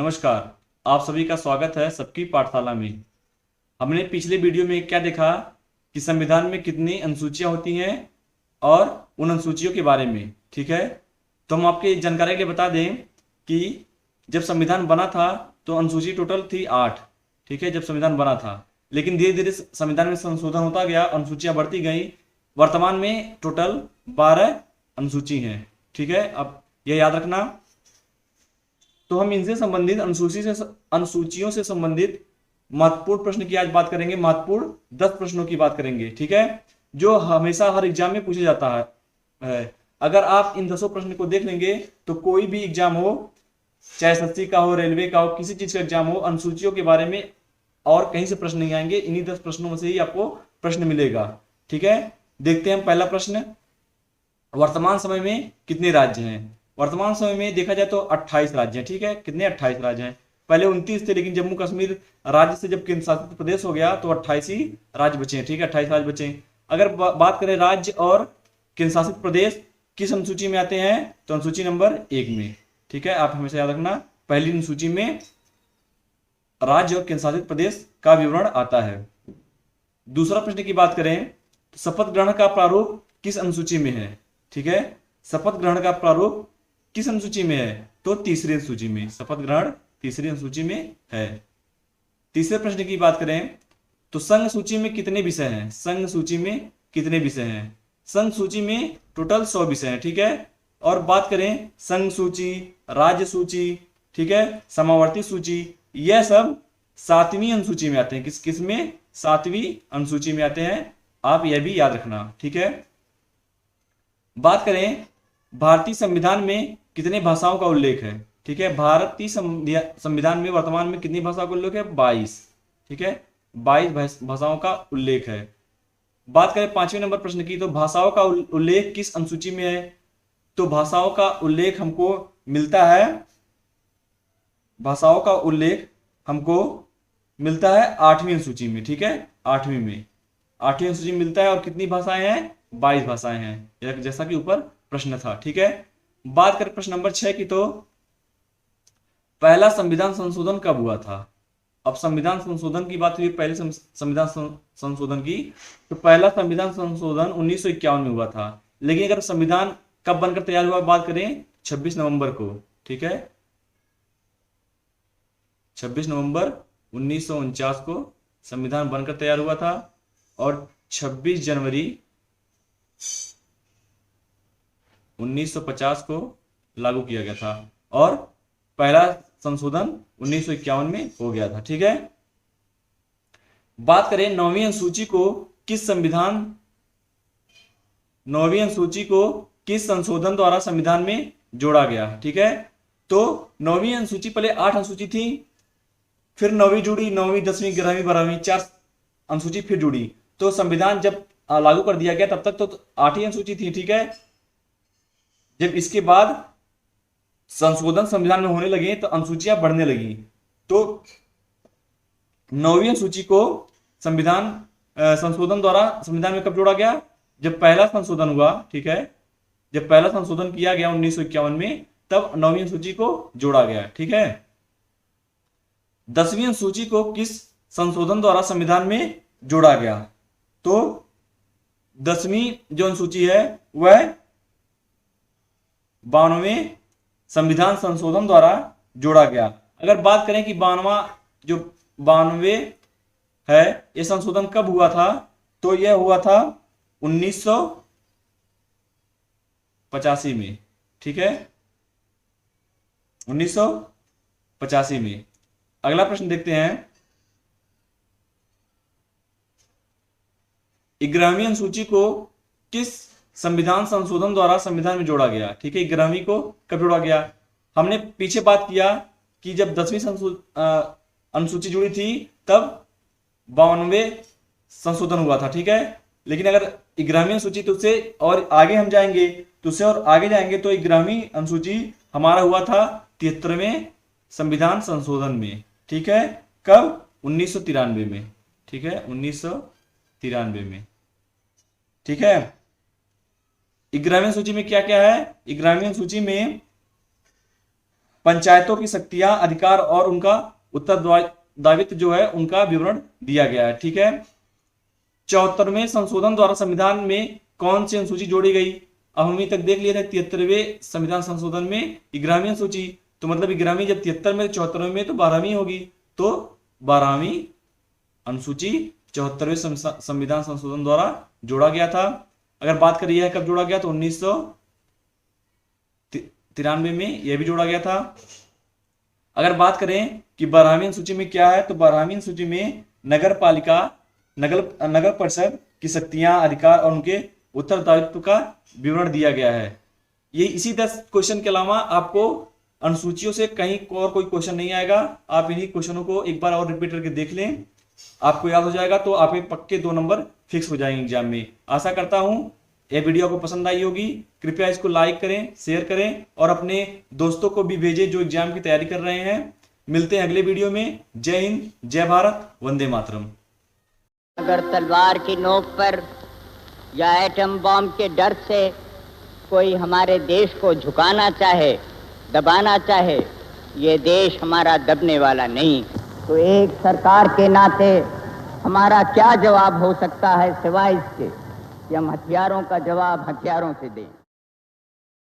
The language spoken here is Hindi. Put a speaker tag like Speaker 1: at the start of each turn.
Speaker 1: नमस्कार। आप सभी का स्वागत है सबकी पाठशाला में। हमने पिछले वीडियो में क्या देखा कि संविधान में कितनी अनुसूचियां होती हैं और उन अनुसूचियों के बारे में। ठीक है, तो हम आपके जानकारी के लिए बता दें कि जब संविधान बना था तो अनुसूची टोटल थी 8। ठीक है, जब संविधान बना था, लेकिन धीरे धीरे संविधान में संशोधन होता गया, अनुसूचियां बढ़ती गई। वर्तमान में टोटल 12 अनुसूची हैं। ठीक है, अब यह याद रखना। तो हम इनसे संबंधित अनुसूचियों से संबंधित महत्वपूर्ण प्रश्न की आज बात करेंगे। महत्वपूर्ण 10 प्रश्नों की बात करेंगे। ठीक है, जो हमेशा हर एग्जाम में पूछा जाता है। अगर आप इन 10 प्रश्न को देख लेंगे तो कोई भी एग्जाम हो, चाहे एसएससी का हो, रेलवे का हो, किसी चीज का एग्जाम हो, अनुसूचियों के बारे में और कहीं से प्रश्न नहीं आएंगे। इन्हीं 10 प्रश्नों में से ही आपको प्रश्न मिलेगा। ठीक है, देखते हैं पहला प्रश्न। वर्तमान समय में कितने राज्य हैं? वर्तमान समय में देखा जाए तो 28 राज्य हैं। ठीक है, कितने? 28 राज्य हैं। पहले 29 थे, लेकिन जम्मू कश्मीर राज्य से जब केंद्र शासित प्रदेश हो गया तो 28 ही राज्य बचे हैं। ठीक है, 28 राज्य बचे हैं। अगर बात करें राज्य और केंद्र शासित प्रदेश किस अनुसूची में आते हैं, तो अनुसूची नंबर 1 में। ठीक है, आप हमेशा याद रखना, पहली अनुसूची में राज्य और केंद्र शासित प्रदेश का विवरण आता है। दूसरा प्रश्न की बात करें तो शपथ ग्रहण का प्रारूप किस अनुसूची में है? ठीक है, शपथ ग्रहण का प्रारूप किस अनुसूची में है? तो तीसरी अनुसूची में। शपथ ग्रहण तीसरी अनुसूची में है। तीसरे प्रश्न की बात करें तो संघ सूची में कितने विषय हैं? संघ सूची में कितने विषय हैं? संघ सूची में टोटल 100 विषय हैं। ठीक है, और बात करें संघ सूची, राज्य सूची, ठीक है, समावर्ती सूची, यह सब 7वीं अनुसूची में आते हैं। किस में? 7वीं अनुसूची में आते हैं। आप यह भी याद रखना। ठीक है, बात करें भारतीय संविधान में कितने भाषाओं का उल्लेख है? ठीक है, भारतीय संविधान में वर्तमान में कितनी भाषाओं का उल्लेख है? 22। ठीक है, 22 भाषाओं का उल्लेख है। बात करें 5वें नंबर प्रश्न की, तो भाषाओं का उल्लेख किस अनुसूची में है? तो भाषाओं का उल्लेख हमको मिलता है, भाषाओं का उल्लेख हमको मिलता है 8वीं अनुसूची में। ठीक है, 8वीं में, 8वीं अनुसूची में मिलता है। और कितनी भाषाएं हैं? 22 भाषाएं हैं, जैसा कि ऊपर प्रश्न था। ठीक है, बात करें प्रश्न नंबर 6 की, तो पहला संविधान संशोधन कब हुआ था? अब संविधान संशोधन की बात हुई, पहले संविधान संशोधन की, तो पहला संविधान संशोधन 1951 में हुआ था। लेकिन अगर संविधान कब बनकर तैयार हुआ, बात करें 26 नवंबर को। ठीक है, 26 नवंबर 1949 को संविधान बनकर तैयार हुआ था और 26 जनवरी 1950 को लागू किया गया था और पहला संशोधन 1951 में हो गया था। ठीक है, बात करें 9वीं अनुसूची को किस संशोधन द्वारा संविधान में जोड़ा गया? ठीक है, तो 9वीं अनुसूची, पहले 8 अनुसूची थी, फिर 9वीं जुड़ी, 9वीं 10वीं 11वीं 12वीं 4 अनुसूची फिर जुड़ी। तो संविधान जब लागू कर दिया गया तब तक तो 8 ही अनुसूची थी। ठीक है, जब इसके बाद संशोधन संविधान में होने लगे तो अनुसूचियां बढ़ने लगी। तो 9वीं अनुसूची को संविधान संशोधन द्वारा संविधान में कब जोड़ा गया? जब पहला संशोधन हुआ। ठीक है, जब पहला संशोधन किया गया 1951 में, तब 9वीं अनुसूची को जोड़ा गया। ठीक है, 10वीं अनुसूची को किस संशोधन द्वारा संविधान में जोड़ा गया? तो 10वीं जो अनुसूची है वह 92वें संविधान संशोधन द्वारा जोड़ा गया। अगर बात करें कि 92 है, यह संशोधन कब हुआ था? तो यह हुआ था 1985 में। ठीक है, 1985 में। अगला प्रश्न देखते हैं, 11वीं अनुसूची को किस संविधान संशोधन द्वारा संविधान में जोड़ा गया? ठीक है, 11वीं को कब जोड़ा गया? हमने पीछे बात किया कि जब 10वीं अनुसूची जुड़ी थी तब 92वें संशोधन हुआ था। ठीक है, लेकिन अगर 11वीं अनुसूची तो उससे और आगे हम जाएंगे, तो उससे और आगे जाएंगे तो 11वीं अनुसूची हमारा हुआ था 73वें संविधान संशोधन में। ठीक है, कब? 1993 में। ठीक है, 1993 में। ठीक है, 11वीं सूची में क्या क्या है? 11वीं सूची में पंचायतों की शक्तियां, अधिकार और उनका उत्तरदायित्व जो है उनका विवरण दिया गया है। ठीक है, 74वें संशोधन द्वारा संविधान में कौन सी अनुसूची जोड़ी गई? अब हम अभी तक देख लिए थे 73वें संविधान संशोधन में 11वीं अनुसूची, तो मतलब 11वीं जब 73 में 74वें में तो 12वीं होगी, तो 12वीं अनुसूची 74वें संविधान संशोधन द्वारा जोड़ा गया था। अगर बात करिए है कब जोड़ा गया, तो 1993 में यह भी जोड़ा गया था। अगर बात करें कि 12वीं अनुसूची में क्या है, तो 12वीं अनुसूची में नगर पालिका, नगर परिषद की शक्तियां, अधिकार और उनके उत्तरदायित्व का विवरण दिया गया है। ये इसी 10 क्वेश्चन के अलावा आपको अनुसूचियों से कहीं और कोई क्वेश्चन नहीं आएगा। आप इन्हीं क्वेश्चनों को एक बार और रिपीट करके देख लें, आपको याद हो जाएगा, तो आप पक्के 2 नंबर फिक्स हो जाएंगे एग्जाम में। आशा करता हूं ये वीडियो आपको पसंद आई होगी। कृपया इसको लाइक करें, शेयर करें और अपने दोस्तों को भी भेजें जो एग्जाम की तैयारी कर रहे हैं। मिलते हैं अगले वीडियो में। जय हिंद, जय भारत, वंदे मातरम।
Speaker 2: अगर तलवार की नोक पर या एटम बम के डर से कोई हमारे देश को झुकाना चाहे, दबाना चाहे, ये देश हमारा दबने वाला नहीं। तो एक सरकार के नाते हमारा क्या जवाब हो सकता है सिवाय इसके कि हम हथियारों का जवाब हथियारों से दें।